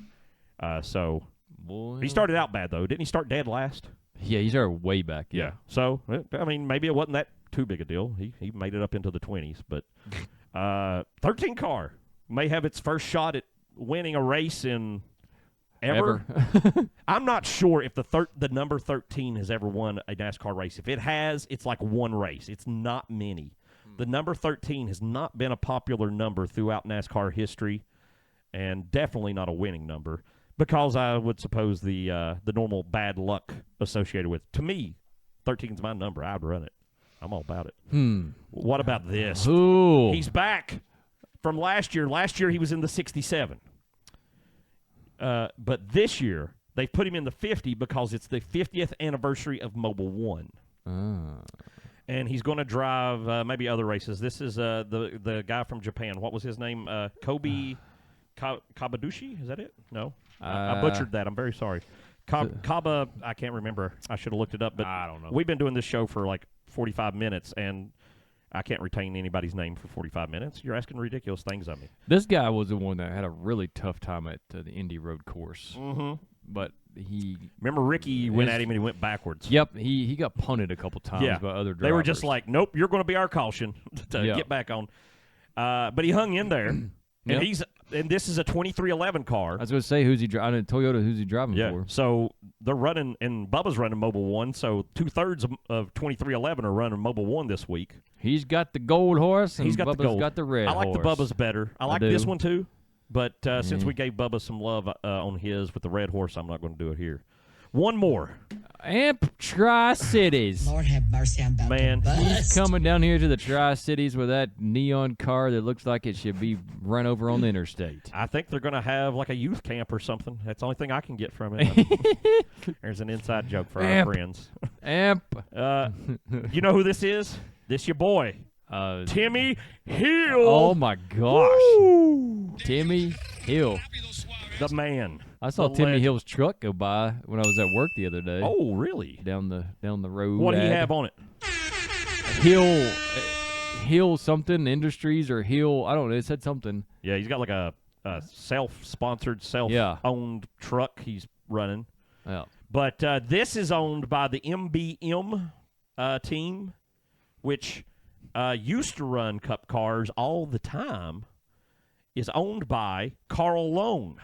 He started out bad, though. Didn't he start dead last? Yeah, he started way back. Yeah. So, I mean, maybe it wasn't that too big a deal. He made it up into the 20s. But 13 car may have its first shot at winning a race in ever. I'm not sure if the number 13 has ever won a NASCAR race. If it has, it's like one race. It's not many. The number 13 has not been a popular number throughout NASCAR history, and definitely not a winning number, because I would suppose the normal bad luck associated with. To me, 13 is my number. I'd run it. I'm all about it. What about this? Ooh. He's back from last year. Last year he was in the 67. But this year, they put him in the 50 because it's the 50th anniversary of Mobil 1. And he's going to drive maybe other races. This is the guy from Japan. What was his name? Kobe Kabadushi? Is that it? No. I butchered that. I'm very sorry. Kaba, I can't remember. I should have looked it up. But I don't know. We've been doing this show for like 45 minutes, and I can't retain anybody's name for 45 minutes. You're asking ridiculous things of me. This guy was the one that had a really tough time at the Indy Road course. But he... Remember Ricky went at him and he went backwards. Yep, he got punted a couple times by other drivers. They were just like, nope, you're going to be our caution to get back on. But he hung in there, and this is a 2311 car. I was going to say, who's he driving? Toyota, who's he driving for? So they're running, and Bubba's running Mobil 1, so 2/3 of 2311 are running Mobil 1 this week. He's got the gold horse, and He's got Bubba's the gold. got the red I like horse. the Bubba's better. I like do. this one too, but since we gave Bubba some love on his with the red horse, I'm not going to do it here. One more. Amp Tri-Cities. Lord have mercy, I'm about Man, to He's bust. coming down here to the Tri-Cities with that neon car that looks like it should be run over on the interstate. I think they're going to have like a youth camp or something. That's the only thing I can get from it. There's an inside joke for our Amp. friends. Amp. You know who this is? This your boy, Timmy Hill. Oh, my gosh. Timmy Hill. The man. I saw The Timmy legend. Hill's truck go by when I was at work the other day. Oh, really? Down the road. What do you have on it? Hill something Industries or Hill, I don't know, it said something. Yeah, he's got like a self-sponsored, self-owned truck he's running. Yeah. But this is owned by the MBM team, which used to run Cup cars all the time, is owned by Carl Long.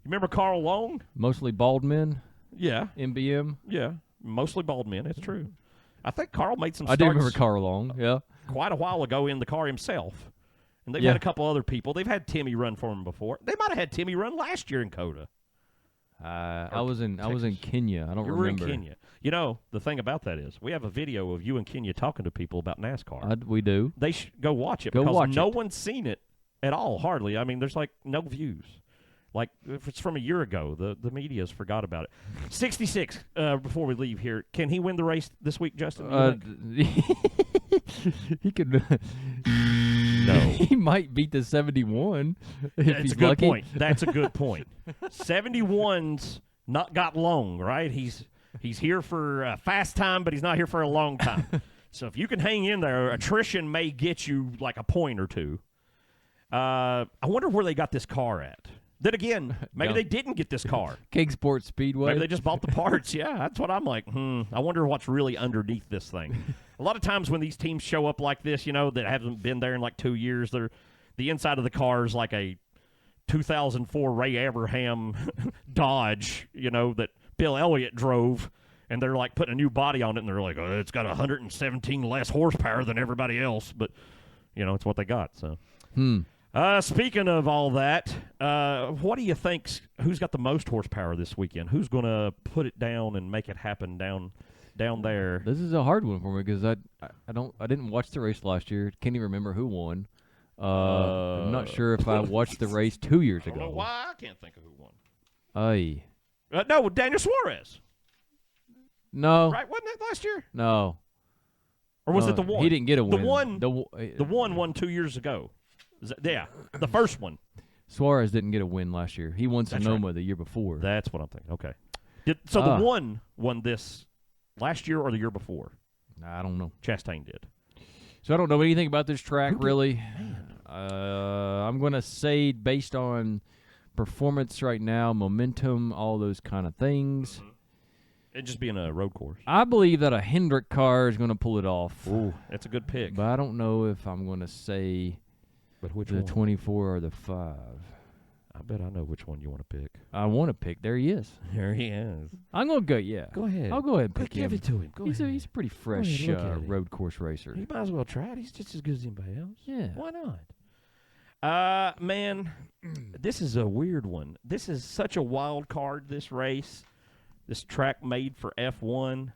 You remember Carl Long? Mostly bald men, Yeah. MBM. Yeah. Mostly bald men. It's true. I think Carl made some I do remember starts Carl Long, yeah. quite a while ago in the car himself. And they've Yeah. had a couple other people. They've had Timmy run for him before. They might have had Timmy run last year in COTA. I was in Texas. Kenya. I don't You remember. were in Kenya. You know, the thing about that is we have a video of you in Kenya talking to people about NASCAR. We do. They go watch it Go because watch no it. one's seen it at all, hardly. I mean, there's like no views. Like, if it's from a year ago, the media's forgot about it. 66, before we leave here. Can he win the race this week, Justin? You think? He could. No. He might beat the 71 if That's he's a good lucky. point. That's a good point. 71's not got long, right? He's here for a fast time, but he's not here for a long time. So if you can hang in there, attrition may get you like a point or two. I wonder where they got this car at. Then again, maybe Yeah. they didn't get this car. King Sports Speedway. Maybe they just bought the parts. Yeah, that's what I'm like. I wonder what's really underneath this thing. A lot of times when these teams show up like this, you know, that haven't been there in like 2 years, the inside of the car is like a 2004 Ray Abraham Dodge, you know, that Bill Elliott drove, and they're like putting a new body on it, and they're like, oh, it's got 117 less horsepower than everybody else, but, you know, it's what they got, so. Speaking of all that, what do you think? Who's got the most horsepower this weekend? Who's going to put it down and make it happen down there? This is a hard one for me because I didn't watch the race last year. Can't even remember who won. I'm not sure if I watched the race 2 years I don't know ago. why I can't think of who won. Aye. No, Daniel Suarez. No. Right? Wasn't it last year? No. Or was No, it the one? He didn't get a win. The one won 2 years ago. Yeah, the first one. Suarez didn't get a win last year. He won That's Sonoma the year before. That's what I'm thinking. Okay. So the one won this last year or the year before? I don't know. Chastain did. So I don't know anything about this track, really. I'm going to say based on performance right now, momentum, all those kind of things. It just being a road course. I believe that a Hendrick car is going to pull it off. Ooh, that's a good pick. But I don't know if I'm going to say But which the one? 24 or the 5. I bet I know which one you want to pick. I want to pick. There he is. There he is. I'm going to go, yeah. Go ahead. I'll go ahead and pick him. Give it to him. Go He's ahead. a pretty fresh look at him. road course racer. He might as well try it. He's just as good as anybody else. Yeah. Why not? Man, this is a weird one. This is such a wild card, this race. This track made for F1.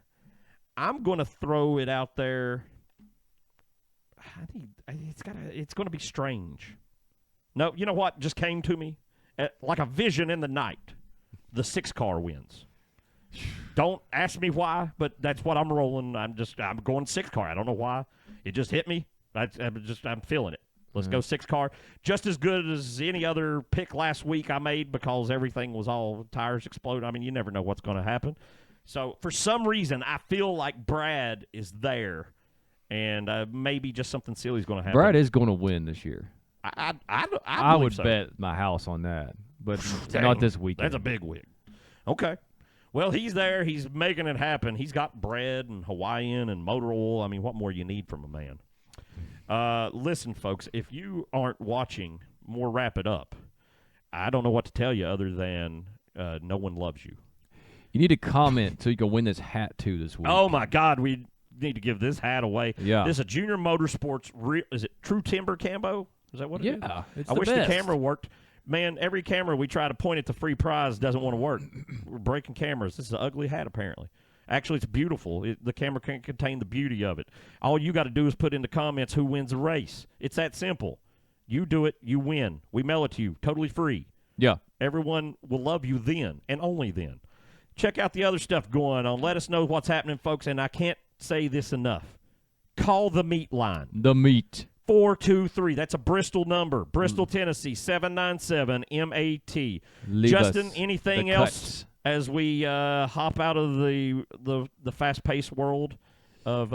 I'm going to throw it out there. It's going to be strange. No, you know what just came to me? Like a vision in the night. The 6 car wins. Don't ask me why, but that's what I'm rolling. I'm going 6 car. I don't know why. It just hit me. I'm feeling it. Let's go 6 car. Just as good as any other pick last week I made because everything was all tires explode. I mean, you never know what's going to happen. So for some reason, I feel like Brad is there, and maybe just something silly is going to happen. Brad is going to win this year. I I believe would so. bet my house on that, but Damn, not this weekend. That's a big wig. Okay. Well, he's there. He's making it happen. He's got bread and Hawaiian and motor oil. I mean, what more you need from a man? Listen, folks, if you aren't watching more Wrap It Up, I don't know what to tell you other than no one loves you. You need to comment so you can win this hat too this week. Oh, my God. We need to give this hat away. Yeah. This is a Junior Motorsports. Is it True Timber Cambo? Is that what it is? Yeah, it's I the wish best. the camera worked. Man, every camera we try to point at the free prize doesn't want to work. We're breaking cameras. This is an ugly hat, apparently. Actually, it's beautiful. The camera can't contain the beauty of it. All you got to do is put in the comments who wins the race. It's that simple. You do it, you win. We mail it to you, totally free. Yeah. Everyone will love you then, and only then. Check out the other stuff going on. Let us know what's happening, folks, and I can't say this enough. Call the meat line. The meat. 423. That's a Bristol number. Bristol, Tennessee, 797-MAT. Leave Justin, us anything the else cuts. as we hop out of the fast-paced world of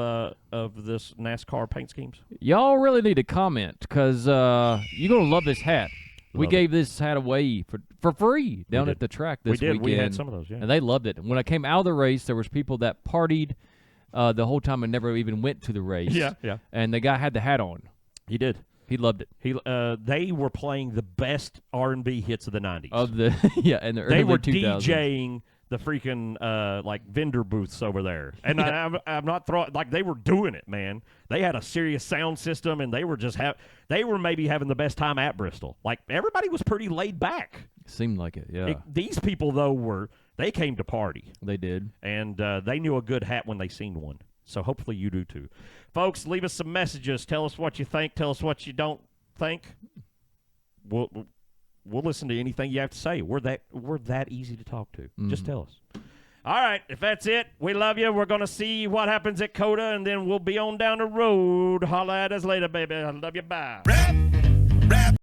this NASCAR paint schemes? Y'all really need to comment because you're going to love this hat. We Love gave this hat away for free down did. at the track this We did. weekend. We had some of those, yeah. And they loved it. When I came out of the race, there was people that partied the whole time and never even went to the race. Yeah. And the guy had the hat on. He did. He loved it. They were playing the best R&B hits of the 90s. Of the and the early They were 2000s. DJing the freaking like vendor booths over there, and I'm not throwing like they were doing it, man. They had a serious sound system, and they were just they were maybe having the best time at Bristol. Like everybody was pretty laid back. Seemed like it, yeah. These people though they came to party. They did, and they knew a good hat when they seen one. So hopefully you do too, folks. Leave us some messages. Tell us what you think. Tell us what you don't think. We'll listen to anything you have to say. We're that easy to talk to. Just tell us. All right, if that's it, we love you. We're going to see what happens at COTA, and then we'll be on down the road. Holla at us later, baby. I love you. Bye.